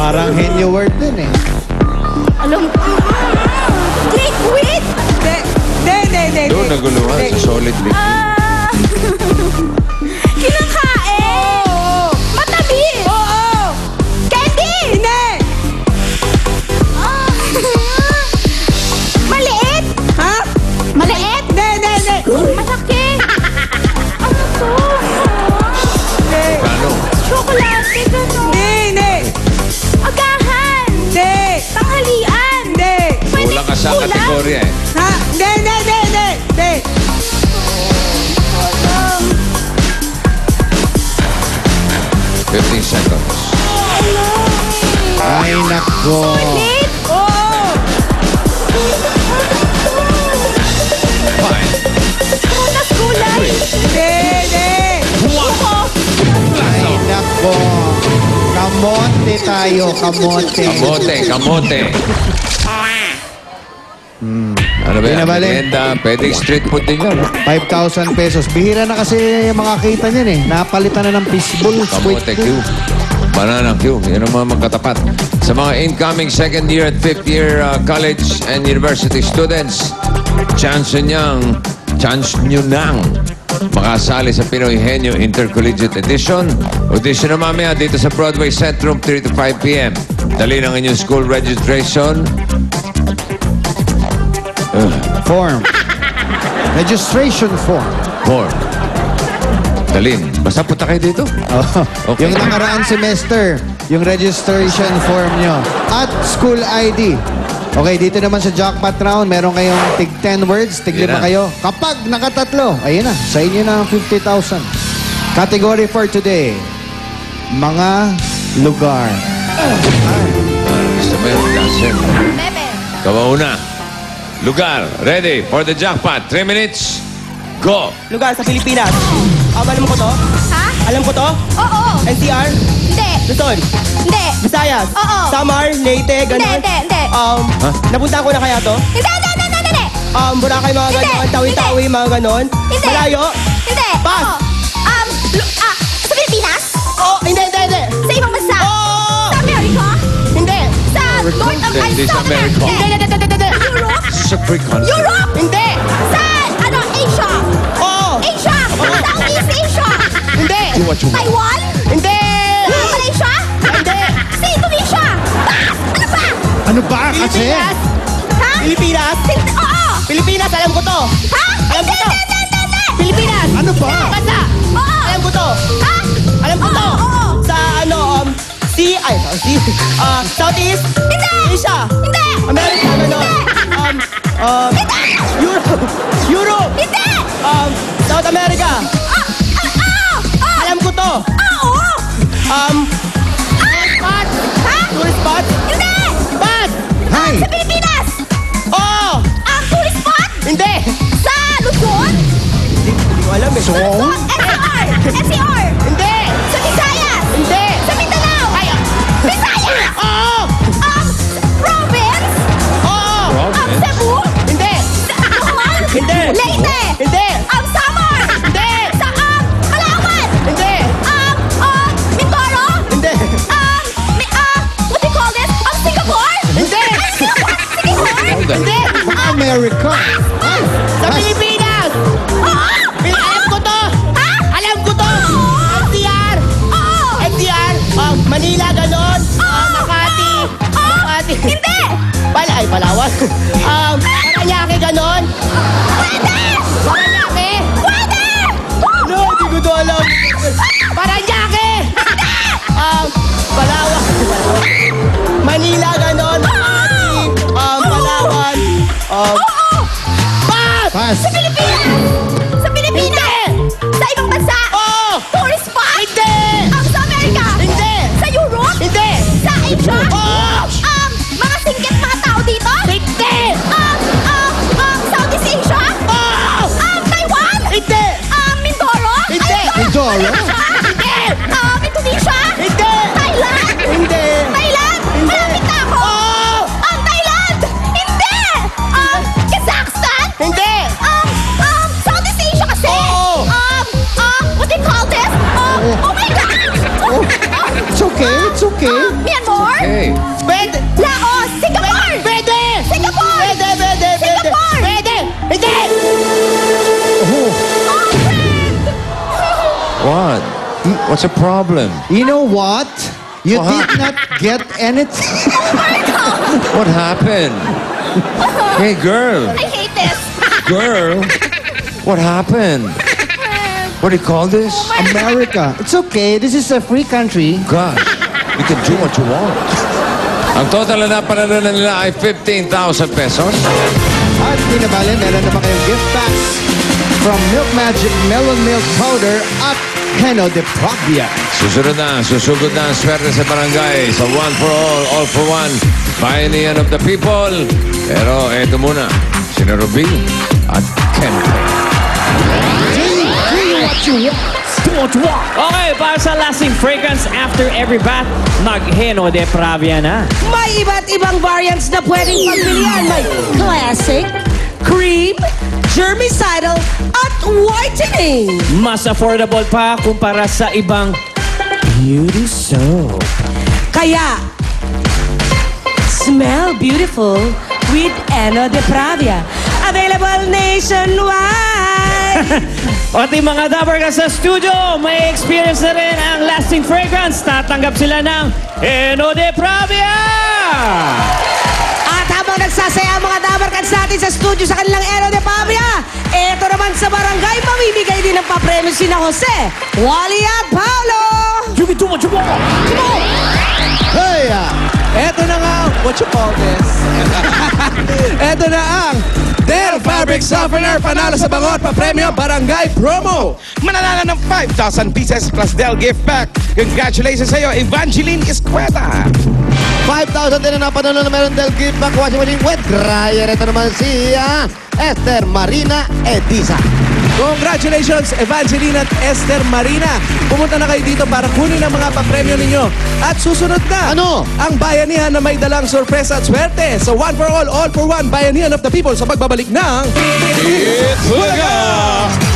Parang henyo word din eh. Alam ko. Liquid? Hindi. Doon naguluhan sa solid liquid. Kinakain. Oo. Matamis. Oo. Candy. Hindi. Maliit. Ha? Maliit. Hindi. Malaki. Ano to? Paano? Chocolate. Gano'n. Hindi. Agahan. Hindi. Tanghalian. Hindi. Kulang ka sa Kulang? kategorya eh. Ha? Hindi. 15 seconds. Ay, nako. Late. Oo. Fine. Prutas gulay. Hindi. Ay, nako. Kamote tayo, kamote. Kamote. Ano ba Di na yan? bali. Merienda, pwedeng street food din yun. 5,000 pesos. Bihira na kasi yung mga kita niyan eh. Napalitan na ng fishbowl, squid Kamote cube. Q. Banana Q. Yan ang mga magkatapat. Sa mga incoming second year at fifth year college and university students, chance nyo nang makasali sa Pinoy Henyo Intercollegiate Edition. Audition na mamaya dito sa Broadway Centrum, 3 to 5 p.m. Dali ng inyong school registration. Form. Registration form. Form. Dalin. Basta punta kayo dito. Oh. Okay. Yung nakaraan semester, yung registration form nyo. At school ID. Okay, dito naman sa jackpot round, meron kayong tig 10 words, tig 5 Yan na. kayo. Kapag nakatatlo, ayun na, sa inyo na ang 50,000. Category for today, mga lugar. Gusto mo yun? Dancing. Bebe. Kawauna. Lugar. Ready for the jackpot. 3 minutes. Go. Lugar sa Pilipinas. Alam mo ko to? Ha? Alam ko to? Oo. NCR? Hindi. Luzon? Hindi. Visayas? Oo. Samar? Leyte? Ganon? Hindi. Napunta ko na kaya to? Hindi. Boracay, mga Hindi. ganon. Tawi-tawi, mga ganon. Hindi. Malayo? Hindi. Pass. Oo. Sa Pilipinas? Oh, hindi. Sa ibang bansa? Oh! Sa America? Hindi. Sa North Hindi sa South America. Hindi. Europe? Sa free country. Europe? Hindi. Sa, Asia? Oh! Asia? Southeast Asia? Hindi. Taiwan? Hindi. Malaysia? Hindi. Sa Indonesia? Ano ba? Ano ba kasi? Pilipinas? Ha? Pilipinas? Oo. Pilipinas, alam ko to. Ha? Alam ko to. Hindi. Pilipinas. Ano ba? Bansa. Oo. Alam ko to. Ha? Alam ko to. Oo. Sa Southeast Hindi. Asia. Hindi. America, ganon. Europe. Hindi. South America. Alam ko to. Oo. Spot. Ha? Tourist spot. Hindi. Pass. Hi! Sa Pilipinas? Oh. Ang tourist spot? Hindi. Sa Luzon? Hindi ko alam eh. Luzon? NCR? Hindi. Sa Visayas? Hindi. Sa Mindanao? Visayas? Oo. Province? Oo. Cebu? Hindi. Bohol? Hindi. Leyte? Hindi. Samar? Hindi. Sa Palawan? Hindi. Mindoro? Hindi. What do you call this? Singapore? Hindi. Singapore? Hindi. America. Sa Pilipinas. Alam ko to. Ha? Alam ko to. NCR. Oo. NCR. Manila, ganon. Makati. Hindi. Palawan. Paranaque, ganon. Pwede. Paranaque. Pwede. No, hindi ko to alam. Paranaque. Palawan. Manila, ganon. Makati. Palawan. Pass! Pass. Sa Pilipinas. Sa Pilipinas. Sa ibang bansa. Oh! Tourist spot. Hindi! Sa Amerika. Hindi! Sa Europe. Hindi! Sa Asia. Oh! Mga singkit mga tao dito. Hindi! Southeast Asia. Oh! Taiwan. Hindi! Mindoro. Hindi! Mindoro? Hindi! Indonesia. Hindi! Thailand. Hindi! Thailand. Hindi! Malapit na ako. Oh! Thailand. Hindi. Kazakhstan. Hindi! What's the problem? You know what? You What? did not get anything. What happened? Hey, girl. I hate this. Girl. What happened? What do you call this? America. It's okay. This is a free country. Gosh, you can do what you want. Ang total na napanalunan nila ay 15,000 pesos. At di na bale, meron naman kayong gift packs from Milk Magic Melon Milk Powder at Heno de Pravia. Susunod na, susugod na ang swerte sa barangay sa One for All for One, Bayanihan of the People. Pero eto muna, sina Ruby at Kento. Okay, para sa lasting fragrance after every bath, mag-Heno de Pravia na. May iba't ibang variants na pwedeng pagpilian. May classic, cream, germicidal, at whitening. Mas affordable pa kumpara sa ibang beauty soap. Kaya, smell beautiful with Heno de Pravia. Available nationwide. Pati mga Dabber ka sa studio, may experience na rin ang lasting fragrance. Tatanggap sila ng Heno de Pravia! At habang nagsasaya ang mga Dabarkans natin sa studio sa kanilang Heno de Pravia, eto naman sa barangay, mamimigay din ng papremyo sina Jose, Wally at Paolo. Hey! Eto na nga, what you call this? Eto na ang Del Fabric Softener, panalo sa bangot, papremyo, barangay promo. Mananalo ng 5,000 pieces plus Del gift pack. Congratulations sa iyo, Evangeline Escueta. 5,000 din na napanalo na meron Del gift pack, washing machine with dryer. Ito naman si Esther Marina Ediza. Congratulations, Evangeline at Esther Marina. Pumunta na kayo dito para kunin ang mga papremyo ninyo. At susunod na, ang bayanihan na may dalang sorpresa at swerte sa One for All for One, Bayanihan of the People sa pagbabalik ng It's Bulaga!